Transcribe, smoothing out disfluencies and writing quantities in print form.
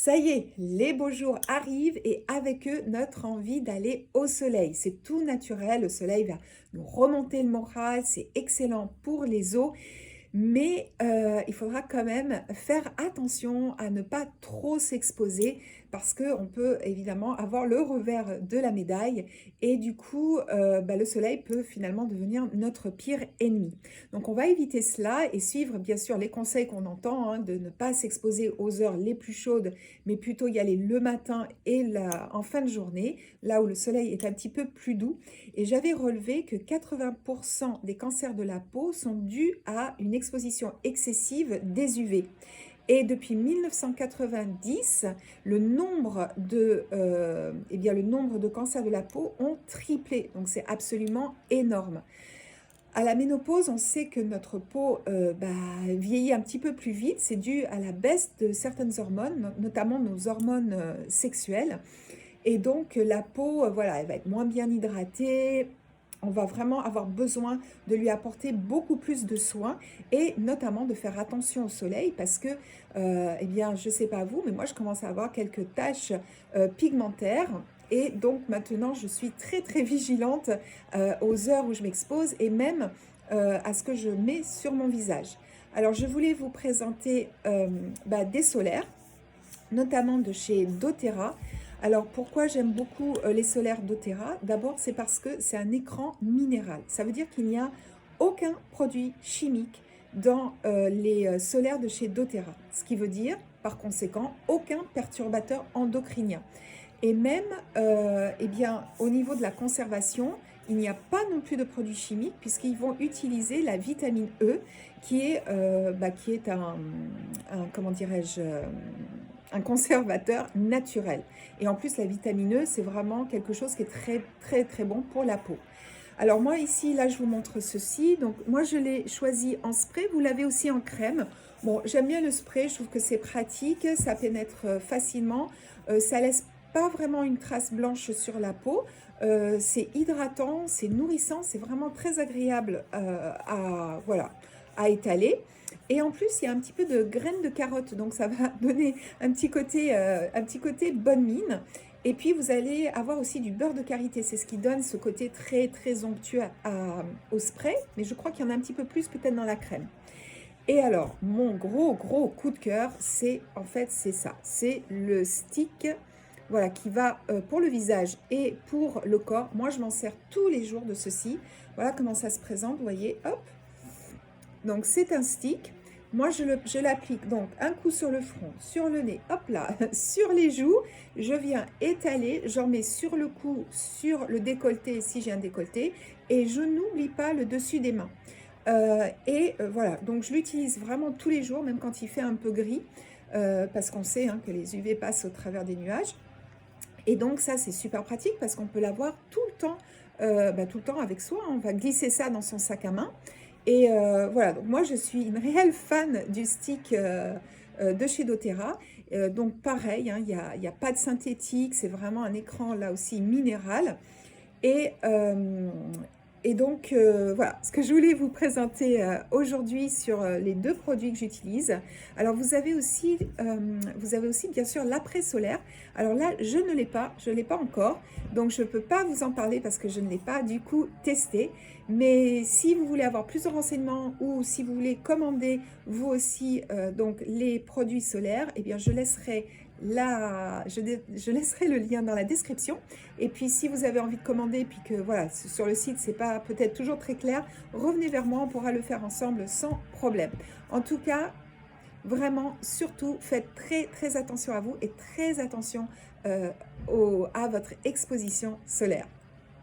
Ça y est, les beaux jours arrivent et avec eux, notre envie d'aller au soleil. C'est tout naturel, le soleil va nous remonter le moral, c'est excellent pour les os, mais il faudra quand même faire attention à ne pas trop s'exposer parce qu'on peut évidemment avoir le revers de la médaille et du coup, le soleil peut finalement devenir notre pire ennemi. Donc on va éviter cela et suivre bien sûr les conseils qu'on entend, hein, de ne pas s'exposer aux heures les plus chaudes, mais plutôt y aller le matin et en fin de journée, là où le soleil est un petit peu plus doux. Et j'avais relevé que 80% des cancers de la peau sont dus à une exposition excessive des UV. Et depuis 1990, le nombre de cancers de la peau ont triplé. Donc c'est absolument énorme. À la ménopause, on sait que notre peau vieillit un petit peu plus vite. C'est dû à la baisse de certaines hormones, notamment nos hormones sexuelles. Et donc, la peau, voilà, elle va être moins bien hydratée. On va vraiment avoir besoin de lui apporter beaucoup plus de soins et notamment de faire attention au soleil parce que, je ne sais pas vous, mais moi, je commence à avoir quelques taches pigmentaires. Et donc, maintenant, je suis très, très vigilante aux heures où je m'expose et même à ce que je mets sur mon visage. Alors, je voulais vous présenter des solaires, notamment de chez doTERRA. Alors pourquoi j'aime beaucoup les solaires doTERRA? D'abord, c'est parce que c'est un écran minéral. Ça veut dire qu'il n'y a aucun produit chimique dans les solaires de chez doTERRA. Ce qui veut dire, par conséquent, aucun perturbateur endocrinien. Et même, au niveau de la conservation, il n'y a pas non plus de produits chimiques puisqu'ils vont utiliser la vitamine E qui est comment dirais-je, un conservateur naturel. Et en plus, la vitamine E, c'est vraiment quelque chose qui est très, très, très bon pour la peau. Alors moi ici, là, je vous montre ceci. Donc moi, je l'ai choisi en spray. Vous l'avez aussi en crème. Bon, j'aime bien le spray. Je trouve que c'est pratique. Ça pénètre facilement. Ça laisse pas vraiment une trace blanche sur la peau. C'est hydratant, c'est nourrissant. C'est vraiment très agréable à étaler. Et en plus, il y a un petit peu de graines de carotte, donc ça va donner un petit côté bonne mine. Et puis, vous allez avoir aussi du beurre de karité. C'est ce qui donne ce côté très, très onctueux au spray. Mais je crois qu'il y en a un petit peu plus peut-être dans la crème. Et alors, mon gros, gros coup de cœur, c'est ça. C'est le stick, voilà, qui va pour le visage et pour le corps. Moi, je m'en sers tous les jours de ceci. Voilà comment ça se présente, vous voyez, hop. Donc, c'est un stick. Moi, je l'applique donc un coup sur le front, sur le nez, hop là, sur les joues. Je viens étaler, j'en mets sur le cou, sur le décolleté si j'ai un décolleté. Et je n'oublie pas le dessus des mains. Voilà, donc je l'utilise vraiment tous les jours, même quand il fait un peu gris, parce qu'on sait que les UV passent au travers des nuages. Et donc ça, c'est super pratique parce qu'on peut l'avoir tout le temps avec soi. On va glisser ça dans son sac à main. Et voilà, donc moi je suis une réelle fan du stick de chez doTERRA. Donc pareil, il n'y a pas de synthétique, c'est vraiment un écran là aussi minéral. Et, voilà ce que je voulais vous présenter aujourd'hui sur les deux produits que j'utilise. Alors vous avez aussi bien sûr l'après-solaire. Alors là, je ne l'ai pas encore, donc je ne peux pas vous en parler parce que je ne l'ai pas du coup testé. Mais si vous voulez avoir plus de renseignements ou si vous voulez commander vous aussi donc les produits solaires, eh bien je laisserai je laisserai le lien dans la description. Et puis, si vous avez envie de commander, puis que voilà, sur le site, c'est pas peut-être toujours très clair, revenez vers moi, on pourra le faire ensemble sans problème. En tout cas, vraiment, surtout, faites très, très attention à vous et très attention à votre exposition solaire.